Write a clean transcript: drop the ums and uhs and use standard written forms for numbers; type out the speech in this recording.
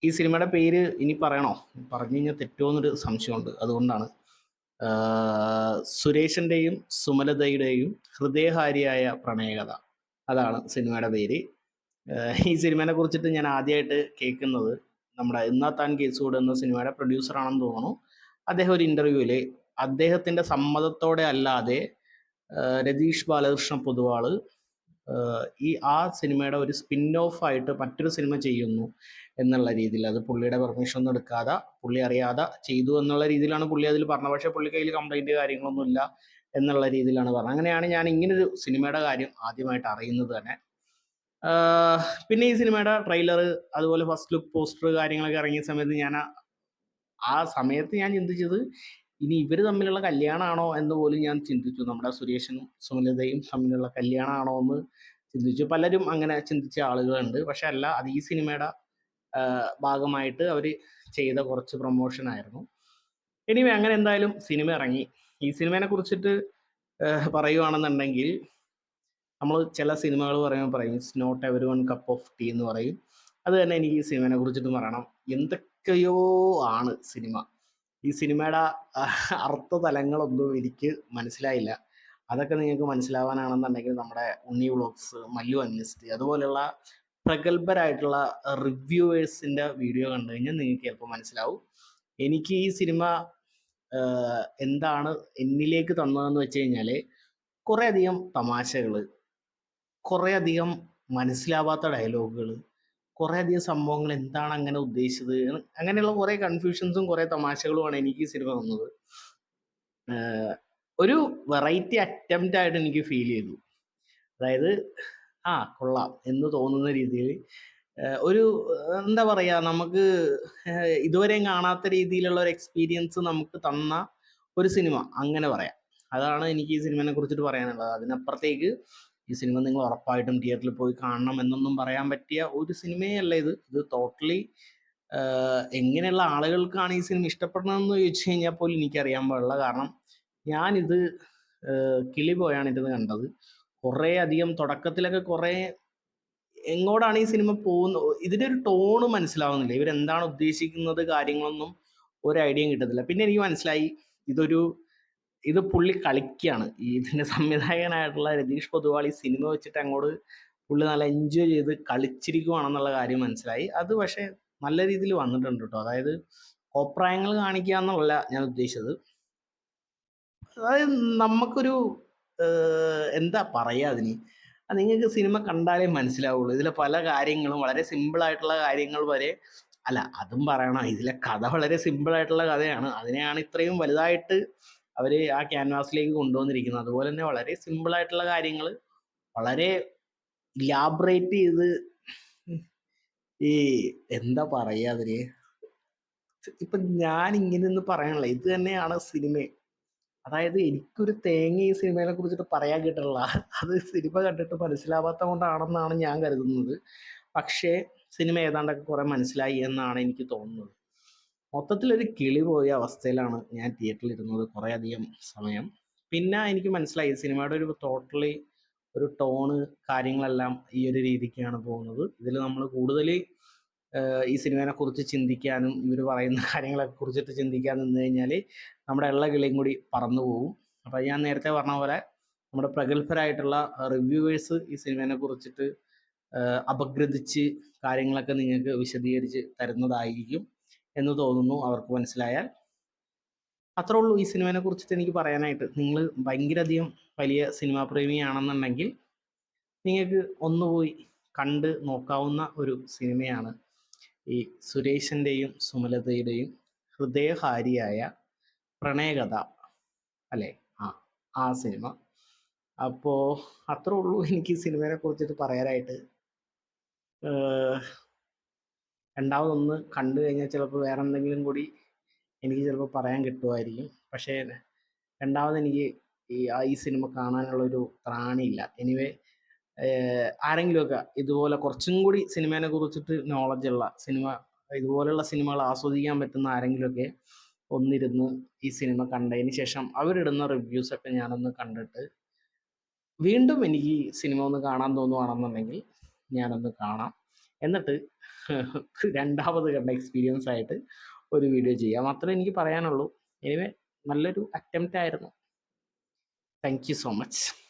ഈ സിനിമയുടെ പേര് ഇനി പറയണോ? പറഞ്ഞു കഴിഞ്ഞാൽ തെറ്റുമോന്നൊരു സംശയമുണ്ട്. അതുകൊണ്ടാണ്. സുരേഷിൻ്റെയും സുമലതയുടെയും ഹൃദയഹാരിയായ പ്രണയകഥ. അതാണ് സിനിമയുടെ പേര്. ഈ സിനിമേനെ കുറിച്ചിട്ട് ഞാൻ ആദ്യമായിട്ട് കേൾക്കുന്നത് നമ്മുടെ "എന്നാ താൻ കേസുകൂട്" എന്ന സിനിമയുടെ പ്രൊഡ്യൂസറാണെന്ന് തോന്നുന്നു. അദ്ദേഹം ഒരു ഇൻ്റർവ്യൂവിൽ അദ്ദേഹത്തിൻ്റെ സമ്മതത്തോടെ അല്ലാതെ രതീഷ് ബാലകൃഷ്ണ പൊതുവാൾ ആ സിനിമയുടെ ഒരു സ്പിൻ ഓഫ് ആയിട്ട് മറ്റൊരു സിനിമ ചെയ്യുന്നു എന്നുള്ള രീതിയിൽ, അത് പുള്ളിയുടെ പെർമിഷൻ ഒന്നും എടുക്കാതെ പുള്ളി അറിയാതെ ചെയ്തു എന്നുള്ള രീതിയിലാണ് പുള്ളി അതിൽ പറഞ്ഞത്. പക്ഷേ പുള്ളി കയ്യിൽ കംപ്ലൈൻറ്റ് കാര്യങ്ങളൊന്നുമില്ല എന്നുള്ള രീതിയിലാണ് പറഞ്ഞത്. അങ്ങനെയാണ് ഞാൻ ഇങ്ങനൊരു സിനിമയുടെ കാര്യം ആദ്യമായിട്ട് അറിയുന്നത് തന്നെ. പിന്നെ ഈ സിനിമയുടെ ട്രെയിലർ, അതുപോലെ ഫസ്റ്റ് ലുക്ക് പോസ്റ്റർ കാര്യങ്ങളൊക്കെ ഇറങ്ങിയ സമയത്ത് ആ സമയത്ത് ഞാൻ ചിന്തിച്ചത് ഇനി ഇവർ തമ്മിലുള്ള കല്യാണമാണോ എന്ന് പോലും ഞാൻ ചിന്തിച്ചു. നമ്മുടെ സുരേഷനും സുമലതയും തമ്മിലുള്ള കല്യാണമാണോ എന്ന് ചിന്തിച്ചു. പലരും അങ്ങനെ ചിന്തിച്ച ആളുകളുണ്ട്. പക്ഷെ അല്ല, അത് ഈ സിനിമയുടെ ഭാഗമായിട്ട് അവർ ചെയ്ത കുറച്ച് പ്രൊമോഷൻ ആയിരുന്നു. എനിവേ, അങ്ങനെ എന്തായാലും സിനിമ ഇറങ്ങി. ഈ സിനിമയെ കുറിച്ചിട്ട് പറയുകയാണെന്നുണ്ടെങ്കിൽ, നമ്മൾ ചില സിനിമകൾ പറയും it's not every one cup of tea എന്ന് പറയും. അത് തന്നെ എനിക്ക് ഈ സിനിമയെ കുറിച്ചിട്ട് പറയണം. എന്തൊക്കെയോ ആണ് സിനിമ. ഈ സിനിമയുടെ അർത്ഥതലങ്ങളൊന്നും എനിക്ക് മനസ്സിലായില്ല. അതൊക്കെ നിങ്ങൾക്ക് മനസ്സിലാവാനാണെന്നുണ്ടെങ്കിൽ നമ്മുടെ ഉണ്ണി വ്ളോഗ്സ്, മല്ലു അന്വേസ്റ്റ്, അതുപോലെയുള്ള പ്രഗത്ഭരായിട്ടുള്ള റിവ്യൂവേഴ്സിൻ്റെ വീഡിയോ കണ്ടു കഴിഞ്ഞാൽ നിങ്ങൾക്ക് ചിലപ്പോൾ മനസ്സിലാവും. എനിക്ക് ഈ സിനിമ എന്താണ് എന്നിലേക്ക് തന്നതെന്ന് വെച്ച് കഴിഞ്ഞാൽ, കുറേയധികം തമാശകൾ, കുറേയധികം മനസ്സിലാവാത്ത ഡയലോഗുകൾ, കുറേയധികം സംഭവങ്ങൾ എന്താണ് അങ്ങനെ ഉദ്ദേശിച്ചത്, അങ്ങനെയുള്ള കുറേ കൺഫ്യൂഷൻസും കുറേ തമാശകളുമാണ് എനിക്ക് ഈ സിനിമ തന്നത്. ഒരു വെറൈറ്റി അറ്റംപ്റ്റ് ആയിട്ട് എനിക്ക് ഫീൽ ചെയ്തു. അതായത് കൊള്ളാം എന്ന് തോന്നുന്ന രീതിയിൽ ഒരു എന്താ പറയുക, നമുക്ക് ഇതുവരെയും കാണാത്ത രീതിയിലുള്ള ഒരു എക്സ്പീരിയൻസ് നമുക്ക് തന്ന ഒരു സിനിമ, അങ്ങനെ പറയാം. അതാണ് എനിക്ക് ഈ സിനിമയെ കുറിച്ചിട്ട് പറയാനുള്ളത്. അതിനപ്പുറത്തേക്ക് ഈ സിനിമ നിങ്ങൾ ഉറപ്പായിട്ടും തിയേറ്ററിൽ പോയി കാണണം എന്നൊന്നും പറയാൻ പറ്റിയ ഒരു സിനിമയല്ല ഇത്. ഇത് ടോട്ടലി എങ്ങനെയുള്ള ആളുകൾക്കാണ് ഈ സിനിമ ഇഷ്ടപ്പെടുന്നതെന്ന് ചോദിച്ചു കഴിഞ്ഞാൽ പോലും എനിക്കറിയാൻ പാടില്ല. കാരണം ഞാനിത് കിളി പോയാണ് ഇരുന്ന് കണ്ടത്. കുറേ അധികം തുടക്കത്തിലൊക്കെ കുറേ എങ്ങോട്ടാണ് ഈ സിനിമ പോകുന്നത്, ഇതിൻ്റെ ഒരു ടോണ് മനസ്സിലാവുന്നില്ല. ഇവരെന്താണ് ഉദ്ദേശിക്കുന്നത് കാര്യങ്ങളൊന്നും ഒരു ഐഡിയയും കിട്ടത്തില്ല. പിന്നെ എനിക്ക് മനസ്സിലായി ഇത് പുള്ളി കളിക്കുകയാണ്. ഇതിൻ്റെ സംവിധായകനായിട്ടുള്ള രതീഷ് പൊതുവാൾ ഈ സിനിമ വെച്ചിട്ട് അങ്ങോട്ട് പുള്ളി നല്ല എൻജോയ് ചെയ്ത് കളിച്ചിരിക്കുവാണെന്നുള്ള കാര്യം മനസ്സിലായി. അത് പക്ഷേ നല്ല രീതിയിൽ വന്നിട്ടുണ്ട് കേട്ടോ. അതായത് കോപ്രായങ്ങൾ കാണിക്കുക എന്നല്ല ഞാൻ ഉദ്ദേശിച്ചത്. അതായത് നമുക്കൊരു എന്താ പറയുക അതിന്, നിങ്ങൾക്ക് സിനിമ കണ്ടാലേ മനസ്സിലാവുള്ളൂ. ഇതിലെ പല കാര്യങ്ങളും വളരെ സിമ്പിളായിട്ടുള്ള കാര്യങ്ങൾ വരെ, അല്ല അതും പറയണം, ഇതിലെ കഥ വളരെ സിമ്പിളായിട്ടുള്ള കഥയാണ്. അതിനെയാണ് ഇത്രയും വലുതായിട്ട് അവർ ആ ക്യാൻവാസിലേക്ക് കൊണ്ടുവന്നിരിക്കുന്നത്. അതുപോലെ തന്നെ വളരെ സിമ്പിളായിട്ടുള്ള കാര്യങ്ങൾ വളരെ ഇലാബറേറ്റ് ചെയ്ത്, ഈ എന്താ പറയുക അതിന്, ഇപ്പം ഞാൻ ഇങ്ങനെയൊന്നും പറയാനുള്ള, ഇത് തന്നെയാണ് സിനിമ. അതായത് എനിക്കൊരു തേങ്ങ ഈ സിനിമയെ കുറിച്ചിട്ട് പറയാൻ കിട്ടുള്ള, അത് സിനിമ കണ്ടിട്ട് മനസ്സിലാവാത്ത കൊണ്ടാണെന്നാണ് ഞാൻ കരുതുന്നത്. പക്ഷേ സിനിമ ഏതാണ്ടൊക്കെ കുറേ മനസ്സിലായി എന്നാണ് എനിക്ക് തോന്നുന്നത്. മൊത്തത്തിലൊരു കിളി പോയ അവസ്ഥയിലാണ് ഞാൻ തിയേറ്ററിൽ ഇരുന്നത് കുറേയധികം സമയം. പിന്നെ എനിക്ക് മനസ്സിലായി സിനിമയുടെ ഒരു ടോട്ടലി ഒരു ടോണ് കാര്യങ്ങളെല്ലാം ഈ ഒരു രീതിക്കാണ് പോകുന്നത്. ഇതിൽ നമ്മൾ കൂടുതൽ ഈ സിനിമയെ കുറിച്ച് ചിന്തിക്കാനും ഇവർ പറയുന്ന കാര്യങ്ങളെ കുറിച്ചിട്ട് ചിന്തിക്കാൻ നിന്ന് കഴിഞ്ഞാൽ നമ്മുടെ ഉള്ള കിളിയും കൂടി പറന്നു പോകും. അപ്പോൾ ഞാൻ നേരത്തെ പറഞ്ഞ പോലെ നമ്മുടെ പ്രഗത്ഭരായിട്ടുള്ള റിവ്യൂവേഴ്സ് ഈ സിനിമയെ കുറിച്ചിട്ട് അപഗ്രഥിച്ച് കാര്യങ്ങളൊക്കെ നിങ്ങൾക്ക് വിശദീകരിച്ച് തരുന്നതായിരിക്കും എന്ന് തോന്നുന്നു, അവർക്ക് മനസ്സിലായാൽ. അത്രേ ഉള്ളൂ ഈ സിനിമയെ കുറിച്ചിട്ട് എനിക്ക് പറയാനായിട്ട്. നിങ്ങൾ ഭയങ്കരധികം വലിയ സിനിമാ പ്രേമിയാണെന്നുണ്ടെങ്കിൽ നിങ്ങൾക്ക് ഒന്നുപോയി കണ്ട് നോക്കാവുന്ന ഒരു സിനിമയാണ് ഈ സുരേഷിൻ്റെയും സുമലതയുടെയും ഹൃദയഹാരിയായ പ്രണയകഥ, അല്ലേ? ആ സിനിമ. അപ്പോൾ അത്രേ ഉള്ളൂ എനിക്ക് സിനിമയെ കുറിച്ചിട്ട് പറയാനായിട്ട്. രണ്ടാമതൊന്ന് കണ്ടു കഴിഞ്ഞാൽ ചിലപ്പോൾ വേറെ എന്തെങ്കിലും കൂടി എനിക്ക് ചിലപ്പോൾ പറയാൻ കിട്ടുമായിരിക്കും. പക്ഷേ രണ്ടാമത് എനിക്ക് ഈ സിനിമ കാണാനുള്ളൊരു ത്രാണിയില്ല. എനിവേ, ആരെങ്കിലുമൊക്കെ ഇതുപോലെ കുറച്ചും കൂടി സിനിമയെ കുറിച്ചിട്ട് നോളജുള്ള, ഇതുപോലെയുള്ള സിനിമകൾ ആസ്വദിക്കാൻ പറ്റുന്ന ആരെങ്കിലുമൊക്കെ ഒന്നിരുന്ന് ഈ സിനിമ കണ്ടതിന് ശേഷം അവരിടുന്ന റിവ്യൂസൊക്കെ ഞാനൊന്ന് കണ്ടിട്ട് വീണ്ടും എനിക്ക് ഈ സിനിമ ഒന്ന് കാണാൻ തോന്നുകയാണെന്നുണ്ടെങ്കിൽ ഞാനൊന്ന് കാണാം. എന്നിട്ട് രണ്ടാമത് കണ്ട എക്സ്പീരിയൻസ് ആയിട്ട് ഒരു വീഡിയോ ചെയ്യാം. അത്രേ എനിക്ക് പറയാനുള്ളൂ. എനിവേ നല്ലൊരു അറ്റംപ്റ്റ് ആയിരുന്നു. Thank you so much.